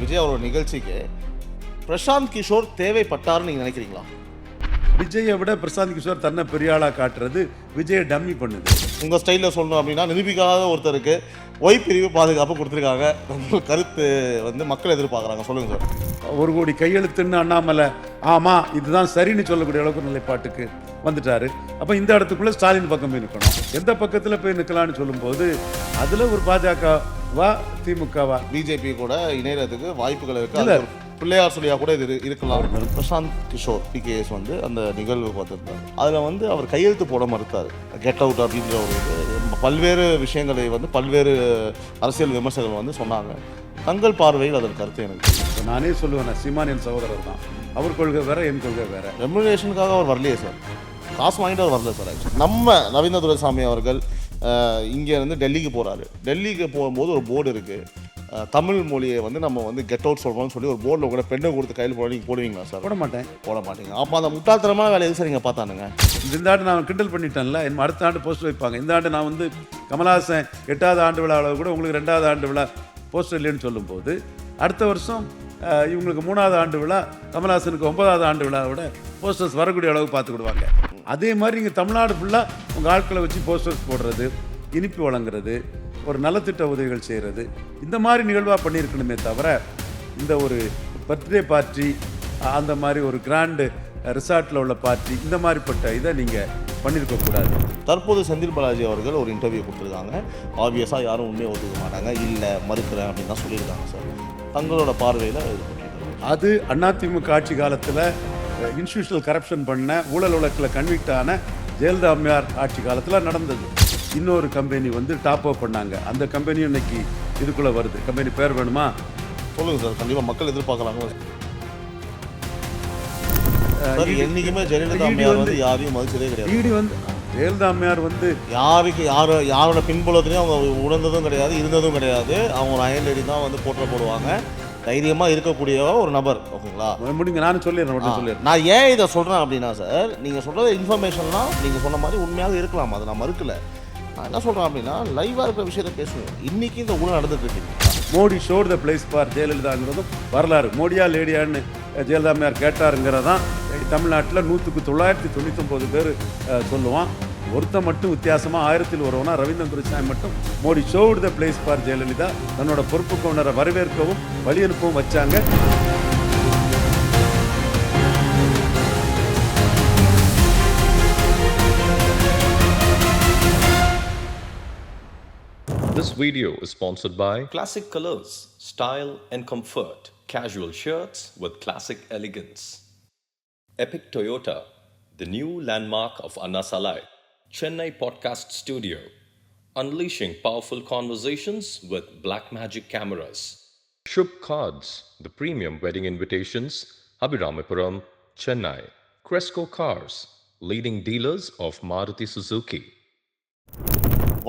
விஜய் அவரோட நிகழ்ச்சிக்கு பிரசாந்த் கிஷோர் தேவைப்பட்டார்னு நீங்கள் நினைக்கிறீங்களா? விஜயை விட பிரசாந்த் கிஷோர் தன்னை பெரிய ஆளாக காட்டுறது விஜயை டம்மி பண்ணுது. உங்கள் ஸ்டைலில் சொல்லணும் அப்படின்னா, நிரூபிக்காத ஒருத்தருக்கு ஒய் பிரிவு பாதுகாப்பு கொடுத்துருக்காங்க. கருத்து மக்கள் எதிர்பார்க்குறாங்க. சொல்லுங்கள் சார். 1 கோடி கையெழுத்துன்னு அண்ணாமலை ஆமாம் இதுதான் சரின்னு சொல்லக்கூடிய அளவுக்கு நிலைப்பாட்டுக்கு வந்துட்டாரு. அப்போ இந்த இடத்துக்குள்ளே ஸ்டாலின் பக்கம் போய் நிற்கணும். எந்த பக்கத்தில் போய் நிற்கலான்னு சொல்லும்போது அதில் ஒரு பாஜகவா திமுகவா பிஜேபி கூட இணையறதுக்கு வாய்ப்புகள் இருக்குது. பிள்ளையார் சொல்லியா கூட இது இருக்கலாம். பிரசாந்த் கிஷோர் பிகேஎஸ் அந்த நிகழ்வு பார்த்துருந்தார். அதில் அவர் கையெழுத்து போட மறுத்தார். கெட் அவுட் அப்படின்ற ஒரு பல்வேறு விஷயங்களை பல்வேறு அரசியல் விமர்சகர்கள் சொன்னாங்க. தங்கள் பார்வையில் அதன் கருத்து எனக்கு நானே சொல்லுவேன், சீமான் என் சகோதரர் தான். அவர் கொள்கை வேற, என் கொள்கை வேற. ரெமுனரேஷனுக்காக அவர் வரலையே சார், காசு வாங்கிட்டு அவர் வரல சார். ஆக்சுவலி நம்ம ரவீந்திர துரைசாமி அவர்கள் இங்கே டெல்லிக்கு போகிறாரு. டெல்லிக்கு போகும்போது ஒரு போர்டு இருக்குது, தமிழ் மொழியை நம்ம கெட் அவுட் சொல்கிறோம்னு சொல்லி ஒரு போர்டில் கூட பெண்ணை கொடுத்து கையில் போட நீங்கள் போடுவீங்களா சார்? போட மாட்டீங்க. அப்போ அந்த முட்டாள்தனமான வேலையை சார் நீங்கள் பார்த்தானுங்க. இந்த ஆண்டு நான் கிண்டல் பண்ணிட்டேன்ல, என் அடுத்த ஆண்டு போஸ்ட் வைப்பாங்க. இந்த ஆண்டு நான் கமல்ஹாசன் 8வது ஆண்டு விழாவில் கூட உங்களுக்கு 2வது ஆண்டு விழா போஸ்டர் இல்லைன்னு சொல்லும்போது, அடுத்த வருஷம் இவங்களுக்கு 3வது ஆண்டு விழா, கமல்ஹாசனுக்கு 9வது ஆண்டு விழாவோட போஸ்டர்ஸ் வரக்கூடிய அளவுக்கு பார்த்துக்கிடுவாங்க. அதே மாதிரி நீங்கள் தமிழ்நாடு ஃபுல்லாக உங்கள் ஆட்களை வச்சு போஸ்டர்ஸ் போடுறது, இனிப்பு வழங்குறது, ஒரு நலத்திட்ட உதவிகள் செய்கிறது, இந்த மாதிரி நிகழ்வாக பண்ணியிருக்கணுமே தவிர இந்த ஒரு பர்த்டே பார்ட்டி, அந்த மாதிரி ஒரு கிராண்டு ரிசார்ட்டில் உள்ள பார்ட்டி, இந்த மாதிரிப்பட்ட இதை நீங்கள் பண்ணியிருக்கக்கூடாது. தற்போது செந்தில் பாலாஜி அவர்கள் ஒரு இன்டர்வியூ கொடுத்துருக்காங்க. ஆப்வியஸாக யாரும் உண்மையை ஒத்துக்க மாட்டாங்க, இல்லை மறுக்கிறேன் அப்படின்னு தான் சொல்லியிருக்காங்க சார். தங்களோட பார்வையில் அது அதிமுக ஆட்சி காலத்தில் இன்ஸ்டிடியூஷனல் கரப்ஷன் பண்ண, ஊழல் வழக்கில் கன்விக்ட் ஆன ஜெயலலிதா அம்மையார் ஆட்சி காலத்தில் நடந்தது. இன்னொரு கம்பெனி டாப் அப் பண்ணாங்க. அந்த கம்பெனியும் இன்னைக்கு இதுக்குள்ளே வருது. கம்பெனி பேர் வேணுமா? சொல்லுங்கள் சார். கண்டிப்பாக மக்கள் எதிர்பார்க்கலாங்களா? என்னைக்குமே ஜெயலலிதா அம்மையார் யாரையும் மதிச்சதே கிடையாது. ஜெயலலிதா அம்மையார் யாரோட பின்புலத்திலையும் அவங்க உணர்ந்ததும் கிடையாது, இருந்ததும் கிடையாது. அவங்க அயல் லேடி தான் போடுவாங்க. தைரியமாக இருக்கக்கூடிய ஒரு நபர். ஓகேங்களா? முடிங்க, நானும் சொல்லிடுறேன். நான் ஏன் இதை சொல்கிறேன் அப்படின்னா சார், நீங்கள் சொல்கிறது இன்ஃபர்மேஷன்லாம் நீங்கள் சொன்ன மாதிரி உண்மையாக இருக்கலாம், அதை நான் மறுக்கலை. நான் என்ன சொல்கிறேன் அப்படின்னா, லைவாக இருக்கிற விஷயத்தை பேசுவோம். இன்றைக்கி இந்த ஊழல் நடந்துட்டு இருக்கு. Modi should the place for ஜெயலலிதாங்கிறதும் வரலாறு. மோடியா லேடியான்னு ஜெயலலிதா அம்மையார் கேட்டாருங்கிறதான் தமிழ்நாட்டில் 100க்கு 999 பேர் சொல்லுவான். ஒருத்தன் மட்டும் வித்தியாசமாக 1000ல் ஒருவனா ரவீந்திர துரைசாமி மட்டும் Modi should the place for Jayalalithaa தன்னோட பொறுப்புக்கு உணர வரவேற்கவும் வழி அனுப்பவும் வச்சாங்க. This video is sponsored by Classic Colors, Style and Comfort. Casual shirts with classic elegance. Epic Toyota, the new landmark of Anna Salai. Chennai Podcast Studio, unleashing powerful conversations with black magic cameras. Shubh Cards, the premium wedding invitations, Abhiramapuram, Chennai. Cresco Cars, leading dealers of Maruti Suzuki.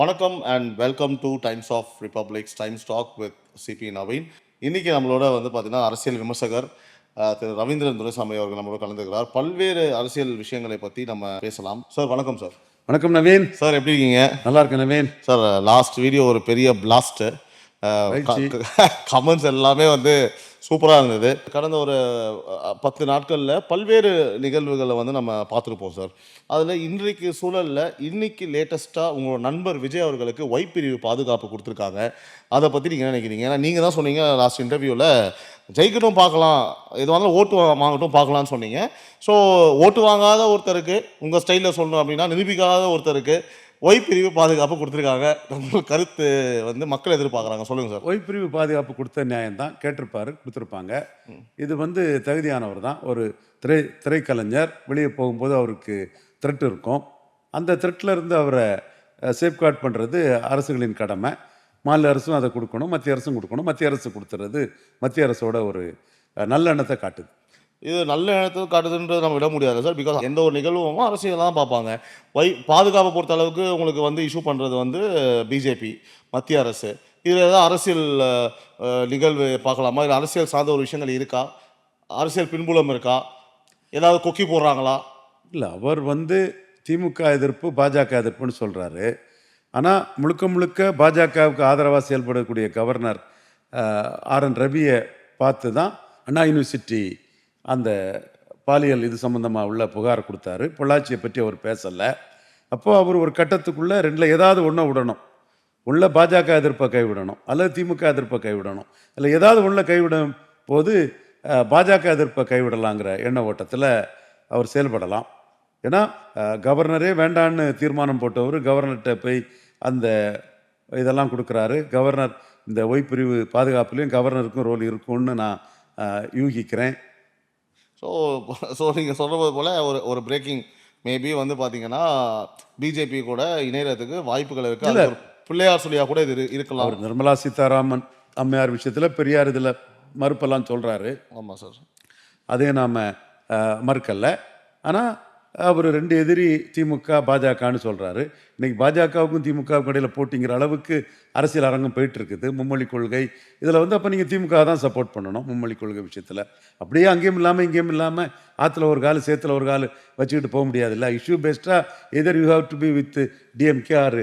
வணக்கம் and welcome to Times of Republic's Times talk with CB Naveen. இன்றைக்கி நம்மளோட பார்த்தீங்கன்னா அரசியல் விமர்சகர் திரு ரவீந்திரன் துரைசாமி அவர்கள் நம்மளோட கலந்துக்கிறார். பல்வேறு அரசியல் விஷயங்களை பற்றி நம்ம பேசலாம். சார் வணக்கம் சார். வணக்கம் நவீன். சார் எப்படி இருக்கீங்க? நல்லா இருக்கேன் நவீன். சார் லாஸ்ட் வீடியோ ஒரு பெரிய பிளாஸ்ட்டு. கமெண்ட்ஸ் எல்லாமே சூப்பராக இருந்தது. கடந்த ஒரு 10 நாட்களில் பல்வேறு நிகழ்வுகளை நம்ம பார்த்துருப்போம் சார். அதில் இன்றைக்கு சூழலில் இன்னைக்கு லேட்டஸ்ட்டாக உங்களோட நண்பர் விஜய் அவர்களுக்கு ஒய் பிரிவு பாதுகாப்பு கொடுத்துருக்காங்க. அதை பற்றி நீங்கள் என்ன நினைக்கிறீங்க? ஏன்னா நீங்கள் தான் சொன்னீங்க லாஸ்ட் இன்டர்வியூவில், ஜெயிக்கட்டும் பார்க்கலாம், எதுவாக ஓட்டு வாங்கட்டும் பார்க்கலான்னு சொன்னீங்க. ஸோ ஓட்டு வாங்காத ஒருத்தருக்கு, உங்கள் ஸ்டைலில் சொல்லணும் அப்படின்னா நிரூபிக்காத ஒருத்தருக்கு ஒய் பிரிவு பாதுகாப்பு கொடுத்துருக்காங்க. கருத்து மக்கள் எதிர்பார்க்குறாங்க. சொல்லுங்கள் சார். ஒய் பிரிவு பாதுகாப்பு கொடுத்த நியாயம்தான், கேட்டிருப்பாரு, கொடுத்துருப்பாங்க. இது தகுதியானவர் தான். ஒரு திரைக்கலைஞர் வெளியே போகும்போது அவருக்கு த்ரெட் இருக்கும். அந்த த்ரெட்டில் இருந்து அவரை சேஃப்கார்ட் பண்ணுறது அரசுகளின் கடமை. மாநில அரசும் அதை கொடுக்கணும், மத்திய அரசும் கொடுக்கணும். மத்திய அரசு கொடுத்துறது மத்திய அரசோட ஒரு நல்ல எண்ணத்தை காட்டுது. இது நல்ல எண்ணத்தை காட்டுதுன்றது நம்ம விட முடியாது சார். பிகாஸ் எந்த ஒரு நிகழ்வும் அரசியல் தான் பார்ப்பாங்க. பாதுகாப்பை பொறுத்த அளவுக்கு உங்களுக்கு இஷ்யூ பண்ணுறது பிஜேபி, மத்திய அரசு. இதில் ஏதாவது அரசியல் நிகழ்வு பார்க்கலாமா? இல்லை அரசியல் சார்ந்த ஒரு விஷயங்கள் இருக்கா? அரசியல் பின்புலம் இருக்கா? ஏதாவது கொக்கி போடுறாங்களா? இல்லை, அவர் திமுக எதிர்ப்பு, பாஜக எதிர்ப்புன்னு சொல்கிறாரு. ஆனால் முழுக்க முழுக்க பாஜகவுக்கு ஆதரவாக செயல்படக்கூடிய கவர்னர் RN ரவியை பார்த்து தான் அண்ணா யூனிவர்சிட்டி அந்த பாலியல் இது சம்மந்தமாக உள்ள புகார் கொடுத்தாரு. பொள்ளாச்சியை பற்றி அவர் பேசலை. அப்போது அவர் ஒரு கட்டத்துக்குள்ளே ரெண்டில் ஏதாவது ஒன்றை விடணும். உள்ள பாஜக எதிர்ப்பை கைவிடணும், அல்லது திமுக எதிர்ப்பை கைவிடணும், இல்லை ஏதாவது ஒன்றை கைவிடும் போது பாஜக எதிர்ப்பை கைவிடலாங்கிற எண்ண ஓட்டத்தில் அவர் செயல்படலாம். ஏன்னா கவர்னரே வேண்டான்னு தீர்மானம் போட்டவர் கவர்னர்கிட்ட போய் அந்த இதெல்லாம் கொடுக்குறாரு. கவர்னர் இந்த ஒய் பிரிவு பாதுகாப்புலேயும் கவர்னருக்கும் ரோல் இருக்கும்னு நான் யூகிக்கிறேன். ஸோ நீங்கள் சொல்கிறது போல் ஒரு பிரேக்கிங் மேபி வந்து பார்த்தீங்கன்னா பிஜேபி கூட இணையறதுக்கு வாய்ப்புகள் இருக்குது. அது ஒரு பிள்ளையார் சொல்லியாக கூட இது இருக்கலாம். அவர் நிர்மலா சீதாராமன் அம்மையார் விஷயத்தில் பெரியார் இதில் மறுப்பெல்லாம் சொல்கிறாரு. ஆமாம் சார், அதையும் நாம் மறுக்கல்ல. ஆனால் அவர் 2 எதிரி திமுக பாஜகன்னு சொல்கிறாரு. இன்றைக்கி பாஜகவுக்கும் திமுகவுக்கும் இடையில் போட்டிங்கிற அளவுக்கு அரசியல் அரங்கம் போயிட்டுருக்குது. மும்மொழி கொள்கை இதில் வந்து அப்போ நீங்கள் திமுக தான் சப்போர்ட் பண்ணணும் மும்மொழி கொள்கை விஷயத்தில். அப்படியே அங்கேயும் இல்லாமல் இங்கேயும் இல்லாமல் ஆற்றுல ஒரு கால் சேத்துல ஒரு கால் வச்சுக்கிட்டு போக முடியாதுல்ல. இஷ்யூ பெஸ்ட்டாக either you have to be with DMK or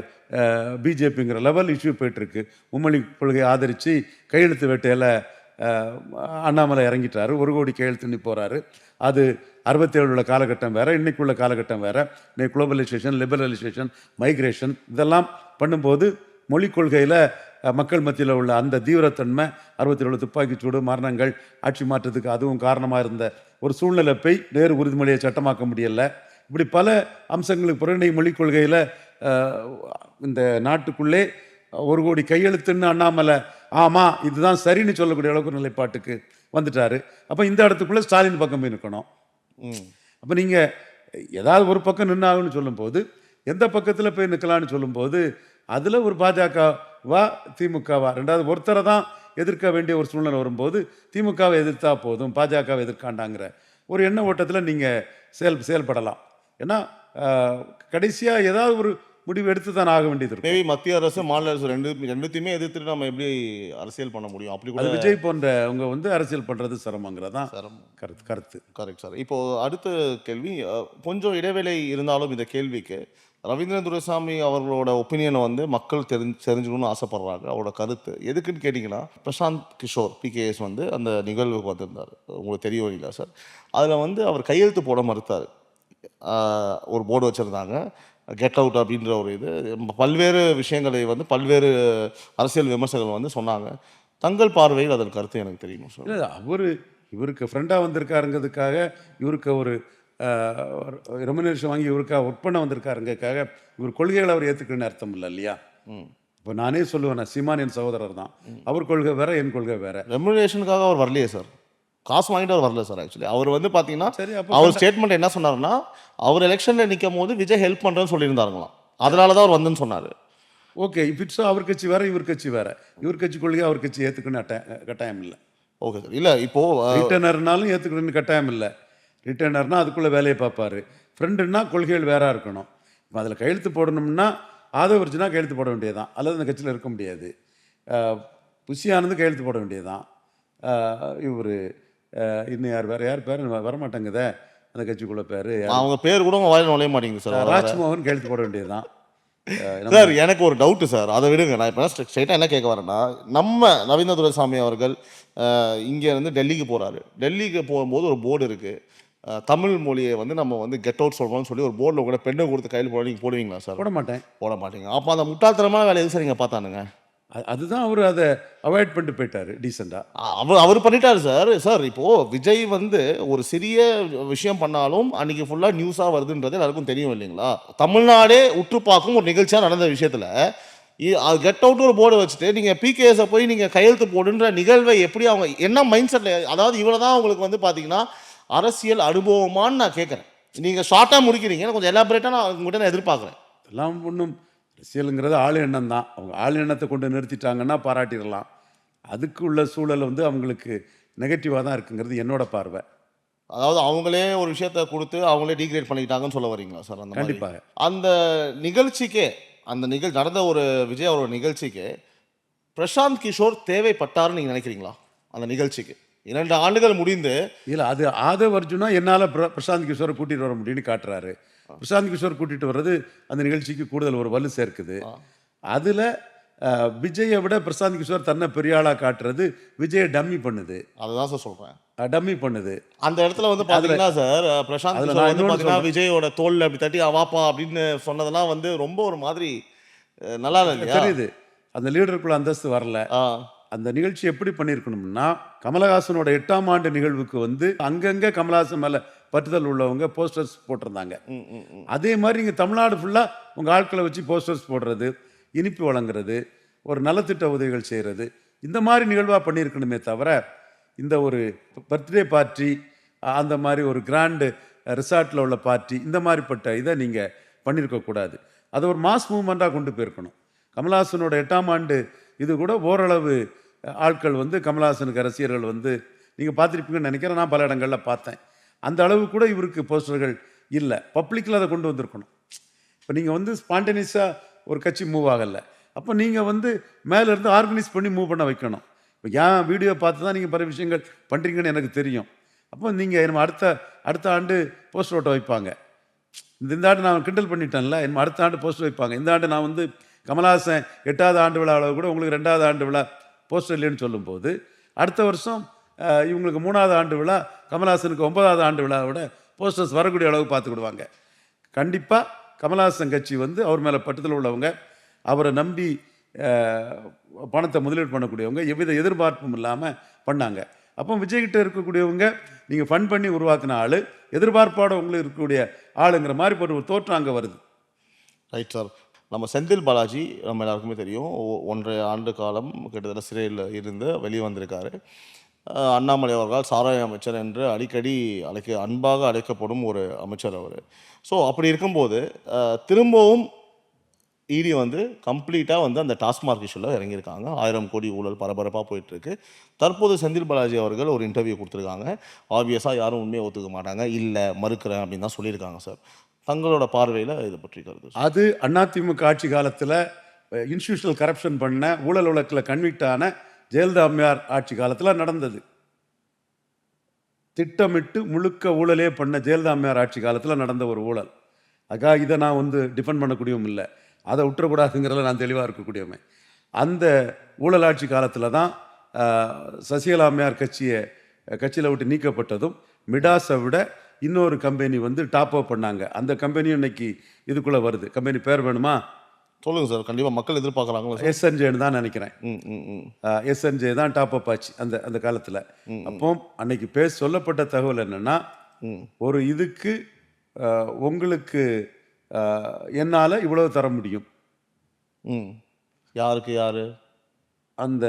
பிஜேபிங்கிற லெவல் இஷ்யூ போயிட்டுருக்கு. மும்மொழி கொள்கையை ஆதரித்து கையெழுத்து வேட்டையில் அண்ணாமலை இறங்கிட்டாரு. 1 கோடி கையெழுத்து போகிறாரு. அது 67 உள்ள காலகட்டம் வேறு, இன்னைக்கு உள்ள காலகட்டம் வேறு. இன்னைக்கு குளோபலைசேஷன், லிபரலைசேஷன், மைக்ரேஷன் இதெல்லாம் பண்ணும்போது மொழிக் கொள்கையில் மக்கள் மத்தியில் உள்ள அந்த தீவிரத்தன்மை, 67 துப்பாக்கிச்சூடு மரணங்கள், ஆட்சி மாற்றத்துக்கு அதுவும் காரணமாக இருந்த ஒரு சூழ்நிலை போய் நேரு உறுதிமொழியை சட்டமாக்க முடியலை. இப்படி பல அம்சங்களுக்கு பிறகு மொழிக் கொள்கையில் இந்த நாட்டுக்குள்ளே 1 கோடி கையெழுத்துன்னு அண்ணாமலை ஆமாம் இதுதான் சரின்னு சொல்லக்கூடிய அளவுக்கு நிலைப்பாட்டுக்கு வந்துட்டாரு. அப்போ இந்த இடத்துக்குள்ளே ஸ்டாலின் பக்கம் போய் நிற்கணும். அப்போ நீங்கள் ஏதாவது ஒரு பக்கம் நின்னாகுன்னு சொல்லும்போது எந்த பக்கத்தில் போய் நிற்கலான்னு சொல்லும்போது அதில் ஒரு பாஜகவா திமுகவா ரெண்டாவது ஒருத்தரை தான் எதிர்க்க வேண்டிய ஒரு சூழ்நிலை வரும்போது திமுகவை எதிர்த்தா போதும் பாஜகவை எதிர்க்காண்டாங்கிற ஒரு எண்ண ஓட்டத்தில் நீங்கள் செயல்படலாம். ஏன்னா கடைசியாக ஏதாவது ஒரு முடிவு எடுத்து தான் ஆக வேண்டியது இருக்கும். மேபி மத்திய அரசு மாநில அரசு ரெண்டுத்தையுமே எதிர்த்துட்டு நம்ம எப்படி அரசியல் பண்ண முடியும்? அப்படி கூட விஜய் போன்றவங்க வந்து அரசியல் பண்ணுறது சிரமங்கிறதான் கருத்து. Correct sir. இப்போ அடுத்த கேள்வி, கொஞ்சம் இடைவேளை இருந்தாலும் இந்த கேள்விக்கு ரவீந்திரன் துரைசாமி அவர்களோட ஒப்பீனியனை வந்து மக்கள் தெரிஞ்சுக்கணும்னு ஆசைப்படுறாங்க. அவரோட கருத்து எதுக்குன்னு கேட்டிங்கன்னா, பிரசாந்த் கிஷோர் பிகேஎஸ் வந்து அந்த நிகழ்வுக்கு வந்திருந்தார். உங்களுக்கு தெரியவும் இல்லை சார். அதில் வந்து அவர் கையெழுத்து போட மறுத்தார். ஒரு போர்டு வச்சுருந்தாங்க, கெட் அவுட் அப்படின்ற ஒரு இது. பல்வேறு விஷயங்களை வந்து பல்வேறு அரசியல் விமர்சகர்கள் வந்து சொன்னாங்க. தங்கள் பார்வையில் அதன் கருத்து எனக்கு தெரியும் சார். இல்லை, இவருக்கு ஃப்ரெண்டாக வந்திருக்காருங்கிறதுக்காக இவருக்கு ஒரு ரெமுனரேஷன் வாங்கி இவருக்காக ஒர்க் பண்ண வந்திருக்காருங்கிறதுக்காக இவர் கொள்கைகளை அவர் ஏற்றுக்கணும்னு அர்த்தம் இல்லை இல்லையா? இப்போ நானே சொல்லுவேன், சீமான் என் சகோதரர் தான், அவர் கொள்கை வேற என் கொள்கை வேற. ரெமுனரேஷனுக்காக அவர் வரலையே சார், காசு வாங்கிட்டு அவர் வரல சார். ஆக்சுவலி அவர் வந்து பார்த்தீங்கன்னா அவர் ஸ்டேட்மெண்ட் என்ன சொன்னார்னா, அவர் எலெக்ஷனில் நிற்கும் போது விஜய் ஹெல்ப் பண்ணுறேன்னு சொல்லியிருந்தாருங்களாம். அதனால தான் அவர் வந்துன்னு சொன்னார். ஓகே, இஃப் இட்ஸ் அவர் கட்சி வேற இவர் கட்சி வேற, இவர் கட்சி கொள்கை அவர் கட்சி ஏற்றுக்கணும் கட்டாயம் இல்லை. Okay sir. இல்லை இப்போது ரிட்டர்னர்னாலும் ஏற்றுக்கணும்னு கட்டாயம் இல்லை. ரிட்டர்னர்னால் அதுக்குள்ளே வேலையை பார்ப்பார். ஃப்ரெண்டுன்னா கொள்கைகள் வேற இருக்கணும். இப்போ அதில் கையெழுத்து போடணும்னா ஆதவர்ஜுனா கையெழுத்து போட வேண்டியதுதான், அல்லது அந்த கட்சியில் இருக்க முடியாது. புஷியானது கையெழுத்து போட வேண்டியதுதான். இவர் இன்னும் யார் பேர் வரமாட்டேங்குதே அந்த கட்சிக்குள்ள பேர், அவங்க பேர் கூட உங்கள் வாயில் நுழைய மாட்டேங்குது சார். ராஜ்மோகன் கையெழுத்து போட வேண்டியதுதான். சார் எனக்கு ஒரு டவுட்டு சார், அதை விடுங்க. நான் இப்போ ஸ்ட்ரைட்டாக என்ன கேட்க வரேன்னா, நம்ம ரவீந்திர துரைசாமி அவர்கள் இங்கே இருந்து டெல்லிக்கு போகிறாரு. டெல்லிக்கு போகும்போது ஒரு போர்டு இருக்குது, தமிழ் மொழியை வந்து நம்ம வந்து கெட் அவுட் சொல்கிறோம்னு சொல்லி ஒரு போர்டில் கூட பெண்ணை கொடுத்து கையில் போட நீங்கள் போடுவீங்களா சார்? போட மாட்டேன். போட மாட்டீங்க. அப்போ அந்த முட்டாள்தனமான வேலை எது சார் நீங்கள் பார்த்தானுங்க? அதுதான் அவர் அதை அவாய்ட் பண்ணிட்டு போயிட்டாரு டீசெண்டாக. அவர் பண்ணிட்டாரு சார். சார் இப்போது விஜய் வந்து ஒரு சிறிய விஷயம் பண்ணாலும் அன்றைக்கி ஃபுல்லாக நியூஸாக வருதுன்றது எல்லாருக்கும் தெரியும் இல்லைங்களா? தமிழ்நாடே உற்று பார்க்கும் ஒரு நிகழ்ச்சியாக நடந்த விஷயத்தில் கெட் அவுட் ஒரு போர்டு வச்சுட்டு நீங்கள் பிகேஎஸை போய் நீங்கள் கையெழுத்து போடுன்ற நிகழ்வை எப்படி அவங்க என்ன மைண்ட் செட்டில், அதாவது இவ்வளோ தான் உங்களுக்கு வந்து பார்த்தீங்கன்னா அரசியல் அனுபவமானு நான் கேட்குறேன். நீங்கள் ஷார்ட்டாக முடிக்கிறீங்க, கொஞ்சம் எலாபரேட்டாக நான் உங்கள்கிட்ட நான் எதிர்பார்க்குறேன். எல்லாம் ஒன்றும் அரசியலுங்கிறது ஆள் எண்ணம் தான். அவங்க ஆள் எண்ணத்தை கொண்டு நிறுத்திட்டாங்கன்னா பாராட்டிடலாம். அதுக்கு உள்ள சூழல் வந்து அவங்களுக்கு நெகட்டிவாக தான் இருக்குங்கிறது என்னோட பார்வை. அதாவது அவங்களே ஒரு விஷயத்த கொடுத்து அவங்களே டீக்ரேட் பண்ணிக்கிட்டாங்கன்னு சொல்ல வரீங்களா சார்? அந்த கண்டிப்பாக அந்த நிகழ்ச்சிக்கே, அந்த நடந்த ஒரு விஜய் அவரோட நிகழ்ச்சிக்கு பிரசாந்த் கிஷோர் தேவைப்பட்டாருன்னு நீங்கள் நினைக்கிறீங்களா? அந்த நிகழ்ச்சிக்கு 2 ஆண்டுகள் முடிந்து இல்லை, அது ஆதவ் அர்ஜுனா என்னால் பிரசாந்த் கிஷோரை கூட்டிகிட்டு வர முடியும்னு காட்டுறாரு. பிரசாந்த் கிஷோர் கூட்டிகிட்டு வர்றது அந்த நிகழ்ச்சிக்கு கூடுதல் ஒரு வலு சேர்க்குது. அதில் விஜயை விட பிரசாந்த் கிஷோர் தன்னை பெரிய ஆளாக காட்டுறது விஜயை டம்மி பண்ணுது, அதுதான் சார் சொல்றேன். டம்மி பண்ணுது. அந்த இடத்துல வந்து பாத்தீங்கன்னா சார், பிரசாந்த் அதுல கிஷோர் நான் வந்து இன்னொன்னு பாத்தீங்கன்னா விஜயோட தோல்ல அப்படி தட்டி அவாப்பா அப்படின்னு சொன்னதெல்லாம் வந்து ரொம்ப ஒரு மாதிரி நல்லா இல்லை இல்லையா? தெரியுது அந்த லீடருக்குள்ள அந்தஸ்து வரல. ஆ, அந்த நிகழ்ச்சி எப்படி பண்ணியிருக்கணும்னா, கமலஹாசனோட 8ஆம் ஆண்டு நிகழ்வுக்கு வந்து அங்கங்கே கமலஹாசன் மேலே பற்றுதல் உள்ளவங்க போஸ்டர்ஸ் போட்டிருந்தாங்க. அதே மாதிரி இங்கே தமிழ்நாடு ஃபுல்லாக உங்கள் ஆட்களை வச்சு போஸ்டர்ஸ் போடுறது, இனிப்பு வழங்குறது, ஒரு நலத்திட்ட உதவிகள் செய்கிறது, இந்த மாதிரி நிகழ்வாக பண்ணியிருக்கணுமே தவிர இந்த ஒரு பர்த்டே பார்ட்டி, அந்த மாதிரி ஒரு கிராண்டு ரிசார்ட்டில் உள்ள பார்ட்டி, இந்த மாதிரிப்பட்ட இதை நீங்கள் பண்ணியிருக்கக்கூடாது. அதை ஒரு மாஸ் மூவ்மெண்ட்டாக கொண்டு போயிருக்கணும். கமலஹாசனோட 8ஆம் ஆண்டு இது கூட ஓரளவு ஆட்கள் வந்து கமலஹாசனுக்கு ரசிகர்கள் வந்து நீங்கள் பார்த்துருப்பீங்கன்னு நினைக்கிறேன், நான் பல இடங்களில் பார்த்தேன். அந்த அளவு கூட இவருக்கு போஸ்டர்கள் இல்லை. பப்ளிக்கில் அதை கொண்டு வந்திருக்கணும். இப்போ நீங்கள் வந்து ஸ்பான்டேனியஸாக ஒரு கட்சி மூவ் ஆகலை, அப்போ நீங்கள் வந்து மேலேருந்து ஆர்கனைஸ் பண்ணி மூவ் பண்ண வைக்கணும். இப்போ ஏன் வீடியோ பார்த்து தான் நீங்கள் பல விஷயங்கள் பண்ணுறீங்கன்னு எனக்கு தெரியும். அப்போ நீங்கள் நம்ம அடுத்த ஆண்டு போஸ்டர் ஓட்ட வைப்பாங்க. இந்த ஆண்டு நான் கிண்டல் பண்ணிட்டேன்ல, என்ன அடுத்த ஆண்டு போஸ்டர் வைப்பாங்க. இந்த ஆண்டு நான் வந்து கமலஹாசன் 8வது ஆண்டு விழாவில் கூட உங்களுக்கு 2வது ஆண்டு விழா போஸ்டர் இல்லைன்னு சொல்லும்போது, அடுத்த வருஷம் இவங்களுக்கு 3வது ஆண்டு விழா, கமலஹாசனுக்கு 9வது ஆண்டு விழாவோட போஸ்டர்ஸ் வரக்கூடிய அளவு பார்த்துக்கிடுவாங்க. கண்டிப்பாக கமலஹாசன் கட்சி வந்து அவர் மேலே பட்டுதல் உள்ளவங்க, அவரை நம்பி பணத்தை முதலீடு பண்ணக்கூடியவங்க, எவ்வித எதிர்பார்ப்பும் இல்லாமல் பண்ணாங்க. அப்போ விஜய்கிட்ட இருக்கக்கூடியவங்க நீங்கள் ஃபண்ட் பண்ணி உருவாக்கின ஆள், எதிர்பார்ப்போட உங்களுக்கு இருக்கக்கூடிய ஆளுங்கிற மாதிரி ஒரு தோற்றம் அங்கே வருது. Right sir. நம்ம செந்தில் பாலாஜி நம்ம எல்லாருக்குமே தெரியும், 1.5 ஆண்டு காலம் கிட்டத்தட்ட சிறையில் இருந்து வெளியே வந்திருக்காரு. அண்ணாமலை அவர்கள் சாராய அமைச்சர் என்று அடிக்கடி அன்பாக அழைக்கப்படும் ஒரு அமைச்சர் அவர். ஸோ அப்படி இருக்கும்போது திரும்பவும் இடி வந்து கம்ப்ளீட்டாக வந்து அந்த டாஸ்மார்க் இஷ்யூவில் இறங்கியிருக்காங்க. 1000 கோடி ஊழல் பரபரப்பாக போயிட்டுருக்கு. தற்போது செந்தில் பாலாஜி அவர்கள் ஒரு இன்டர்வியூ கொடுத்துருக்காங்க. ஆப்வியஸாக யாரும் உண்மையை ஒத்துக்க மாட்டாங்க, இல்லை மறுக்கிறேன் அப்படின்னு தான் சொல்லியிருக்காங்க சார். தங்களோட பார்வையில் இதை பற்றி கருத்து? அது அதிமுக ஆட்சி காலத்தில் இன்ஸ்டிடியூஷனல் கரப்ஷன் பண்ண, ஊழல் வழக்கில் கன்விக்ட் ஆன ஜெயலலிதா அம்மையார் ஆட்சி காலத்தில் நடந்தது. திட்டமிட்டு முழுக்க ஊழலே பண்ண ஜெயலலிதா அம்மையார் ஆட்சி காலத்தில் நடந்த ஒரு ஊழல். அதுக்காக இதை நான் வந்து டிஃபெண்ட் பண்ணக்கூடியவும் இல்லை, அதை விட்டுறக்கூடாதுங்கிறத நான் தெளிவாக இருக்கக்கூடியவன். அந்த ஊழல் ஆட்சி காலத்தில் தான் சசிகலா அம்மையார் கட்சியில் விட்டு நீக்கப்பட்டதும், மிடாஸை விட இன்னொரு கம்பெனி வந்து டாப் அப் பண்ணாங்க. அந்த கம்பெனியும் இன்னைக்கு இதுக்குள்ளே வருது. கம்பெனி பேர் வேணுமா? சொல்லுங்கள் சார். கண்டிப்பாக மக்கள் எதிர்பார்க்குறாங்களா? எஸ்என்ஜேன்னு தான் நினைக்கிறேன். எஸ்என்ஜே தான் டாப் அப் ஆச்சு அந்த காலத்தில். அப்போ அன்னைக்கு சொல்லப்பட்ட தகவல் என்னென்னா, ஒரு இதுக்கு உங்களுக்கு என்னால் இவ்வளவு தர முடியும். யாருக்கு யார்? அந்த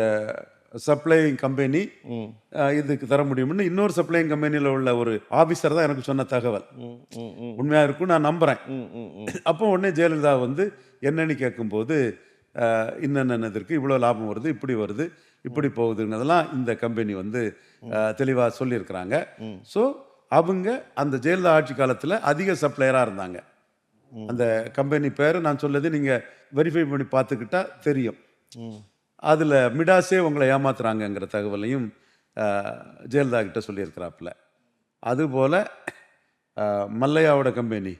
சப்ளைங் கம்பெனி இதுக்கு தர முடியும்னு இன்னொரு சப்ளைங் கம்பெனியில் உள்ள ஒரு ஆஃபீஸர் தான் எனக்கு சொன்ன தகவல். உண்மையாக இருக்கும் நான் நம்புகிறேன். அப்போ உடனே ஜெயலலிதா வந்து என்னன்னு கேட்கும்போது, இன்னென்னதுக்கு இவ்வளோ லாபம் வருது, இப்படி வருது, இப்படி போகுதுன்னதெல்லாம் இந்த கம்பெனி வந்து தெளிவாக சொல்லியிருக்கிறாங்க. ஸோ அவங்க அந்த ஜெயலலிதா ஆட்சி காலத்தில் அதிக சப்ளையராக இருந்தாங்க. அந்த கம்பெனி பேர் நான் சொல்லது நீங்கள் வெரிஃபை பண்ணி பார்த்துக்கிட்டா தெரியும். அதில் மிடாஸே உங்களை ஏமாத்துறாங்கங்கிற தகவலையும் ஜெயலலிதா கிட்ட சொல்லியிருக்கிறாப்புல. அதுபோல் மல்லையாவோட கம்பெனி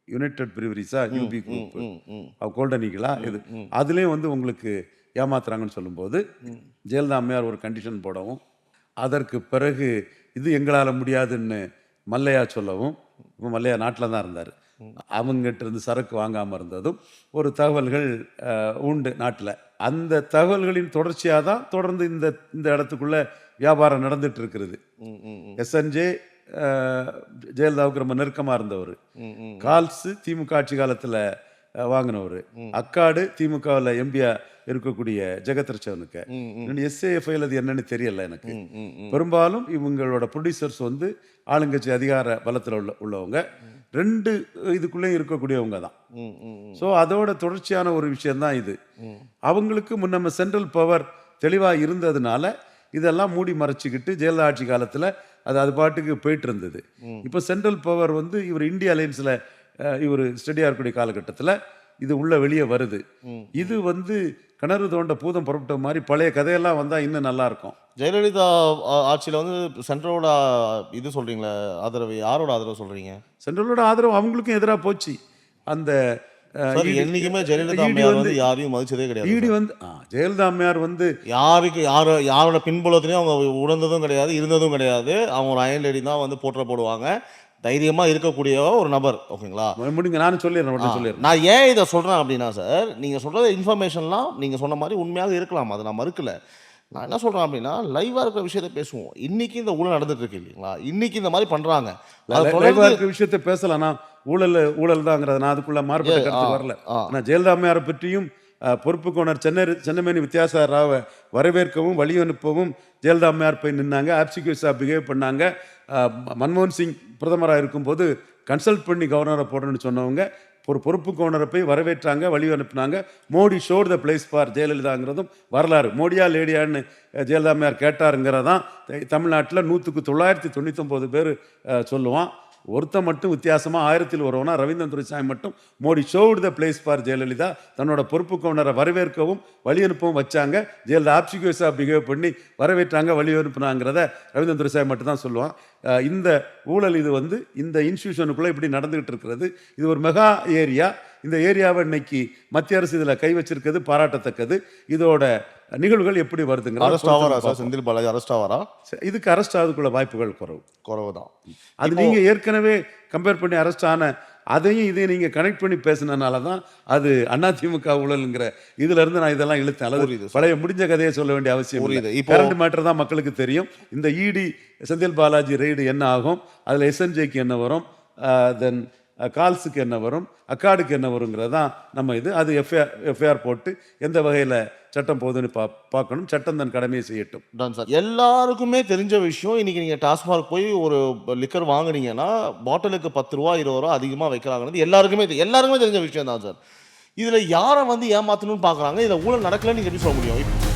யுனைடெட் பிரிவரிஸா, யூபி குரூப், கோல்டனிகளா, இது அதுலேயும் வந்து உங்களுக்கு ஏமாத்துறாங்கன்னு சொல்லும்போது ஜெயலலிதா அம்மையார் ஒரு கண்டிஷன் போடவும், அதற்கு பிறகு இது எங்களால் முடியாதுன்னு மல்லையா சொல்லவும், இப்போ மல்லையா நாட்டில் தான் இருந்தார், அவங்ககிட்ட இருந்து சரக்கு வாங்காமல் இருந்ததும் ஒரு தகவல்கள் உண்டு நாட்டில். அந்த தகவல்களின் தொடர்ச்சியாக தான் தொடர்ந்து இந்த இடத்துக்குள்ள வியாபாரம் நடந்துட்டு இருக்கிறது. எஸ்என்ஜே ஜெயலலிதாவுக்கு ரொம்ப நெருக்கமாக இருந்தவர். கால்ஸு திமுக ஆட்சி காலத்தில் வாங்கினவர். அக்காடு திமுகவில் எம்பியா இருக்கக்கூடிய ஜெகத்ரட்சவனுக்கு. எஸ்ஏஎஃப்ஐ அது என்னன்னு தெரியல எனக்கு. பெரும்பாலும் இவங்களோட ப்ரொடியூசர்ஸ் வந்து ஆளுங்கட்சி அதிகார பலத்தில் உள்ளவங்க, 2 இதுக்குள்ளேயும் இருக்கக்கூடியவங்க தான். ஸோ அதோட தொடர்ச்சியான ஒரு விஷயந்தான் இது. அவங்களுக்கு முன்ன சென்ட்ரல் பவர் தெளிவாக இருந்ததுனால இதெல்லாம் மூடி மறைச்சிக்கிட்டு ஜெயலலிதா ஆட்சி காலத்தில் அது பாட்டுக்கு போயிட்டு இருந்தது. இப்போ சென்ட்ரல் பவர் வந்து இவர் இந்தியா அலையன்ஸில் இவர் ஸ்டடியாக இருக்கக்கூடிய காலகட்டத்தில் இது உள்ள வெளியே வருது. இது வந்து கிணறு தோண்ட பூதம் புறப்பட்ட மாதிரி பழைய கதையெல்லாம் வந்தால் இன்னும் நல்லா இருக்கும். ஜெயலலிதா ஆட்சியில் வந்து சென்ட்ரலோட இது சொல்கிறீங்களா, ஆதரவு? யாரோட ஆதரவு சொல்கிறீங்க? சென்ட்ரலோட ஆதரவு அவங்களுக்கும் எதிராக போச்சு. அந்த சார் என்னைக்குமே ஜெயலலிதா ED அம்மையார் வந்து வந்து யாரையும் மதிச்சதே கிடையாது ED வந்து ஜெயலலிதா அம்மையார் வந்து யாரோட பின்புலத்திலையும் அவங்க உணர்ந்ததும் கிடையாது, இருந்ததும் கிடையாது. அவங்க ஒரு அயன் லேடி தான் வந்து போற்றப்படுவாங்க. தைரியமா இருக்கக்கூடிய ஒரு நபர். ஓகேங்களா? முடிங்க, நானும் சொல்லிடுறேன். நான் ஏன் இதை சொல்றேன் அப்படின்னா சார், நீங்க சொல்றது இன்ஃபர்மேஷன்லாம் நீங்க சொன்ன மாதிரி உண்மையாக இருக்கலாம், அதை நான் மறுக்கல. நான் என்ன சொல்றேன் அப்படின்னா, லைவா இருக்கிற விஷயத்தை பேசுவோம். இன்னைக்கு இந்த ஊழல் நடந்துட்டு இருக்கு இல்லைங்களா, இன்னைக்கு இந்த மாதிரி பண்றாங்க. அதை லைவா தொடர்ந்து இருக்க விஷயத்தை பேசலாம். நான் ஊழல் தாங்கிறத நான் அதுக்குள்ள மாறுபட்ட கருத்து வரல. நான் ஜெயலலிதா அம்மையாரை பற்றியும் பொறுப்புக்கு ஓனர் சென்னமேனி வித்யாசாகர் ராவை வரவேற்கவும் வழி அனுப்பவும் ஜெயலலிதா அம்மையார் போய் நின்னாங்க. ஆப்சிக்யூஸாக பிஹேவ் பண்ணாங்க. மன்மோகன் சிங் பிரதமராக இருக்கும்போது கன்சல்ட் பண்ணி கவர்னரை போடணும்னு சொன்னவங்க ஒரு பொறுப்புக்கு ஓனரை போய் வரவேற்றாங்க, வழி அனுப்புனாங்க. Modi should the place for ஜெயலலிதாங்கிறதும் வரலாறு. மோடியா லேடியான்னு ஜெயலலிதா அம்மையார் கேட்டாருங்கிறதான் தமிழ்நாட்டில் 100க்கு 999 பேர் சொல்லுவான். ஒருத்தன் மட்டும் வித்தியாசமாக 1000ல் ஒருவனா ரவீந்திரன் துரைசாமி மட்டும் Modi should the place for Jayalalithaa தன்னோட பொறுப்பு கவுனரை வரவேற்கவும் வழி அனுப்பவும் வச்சாங்க. ஜெயலலிதா ஆப்சிக்யூஸாக பிஹேவ் பண்ணி வரவேற்றாங்க, வழி அனுப்புனாங்கிறத ரவீந்திரன் துரைசாமி மட்டும் தான் சொல்லுவான். இந்த ஊழல் இது வந்து இந்த இன்ஸ்டியூஷனுக்குள்ளே இப்படி நடந்துகிட்டு இருக்கிறது. இது ஒரு மெகா ஏரியா. இந்த ஏரியாவை இன்னைக்கு மத்திய அரசு இதில் கை வச்சிருக்கிறது பாராட்டத்தக்கது. இதோட நிகழ்வுகள் எப்படி அரெஸ்ட் ஆவாரா சார்? வருதுங்க. செந்தில் பாலாஜி அரெஸ்ட் ஆவாரா? இதுக்கு அரெஸ்ட் ஆகிறதுக்குள்ள வாய்ப்புகள் குறைவு தான். அது நீங்கள் ஏற்கனவே கம்பேர் பண்ணி அரெஸ்ட் ஆன அதையும் இதையும் நீங்கள் கனெக்ட் பண்ணி பேசினால தான் அது அதிமுக ஊழலுங்கிற இதுல இருந்து நான் இதெல்லாம் இழுத்தேன். அல்லது பழைய முடிஞ்ச கதையை சொல்ல வேண்டிய அவசியம் இல்லை. கரண்ட் மேட்டர் தான் மக்களுக்கு தெரியும். இந்த ED செந்தில் பாலாஜி ரெய்டு என்ன ஆகும், அதில் SNJக்கு என்ன வரும், தென் கால்ஸுக்கு என்ன வரும், அக்காடுக்கு என்ன வருங்கிறது தான் நம்ம இது. அது எஃப்ஐஆர் போட்டு எந்த வகையில் சட்டம் போகுதுன்னு பார்க்கணும். சட்டம் தன் கடமையை செய்யட்டும். Ton sir. எல்லாருக்குமே தெரிஞ்ச விஷயம், இன்னைக்கு நீங்கள் டாஸ்மாக் போய் ஒரு லிக்கர் வாங்குனீங்கன்னா பாட்டிலுக்கு 10 ரூபா 20 ரூபா அதிகமாக வைக்கிறாங்கன்னு எல்லாருக்குமே தெரிஞ்ச விஷயம் தான் சார். இதில் யாரை வந்து ஏமாற்றணும்னு பார்க்குறாங்க. இதில் ஊழல் நடக்கலன்னு நீங்கள் எப்படி சொல்ல முடியும்?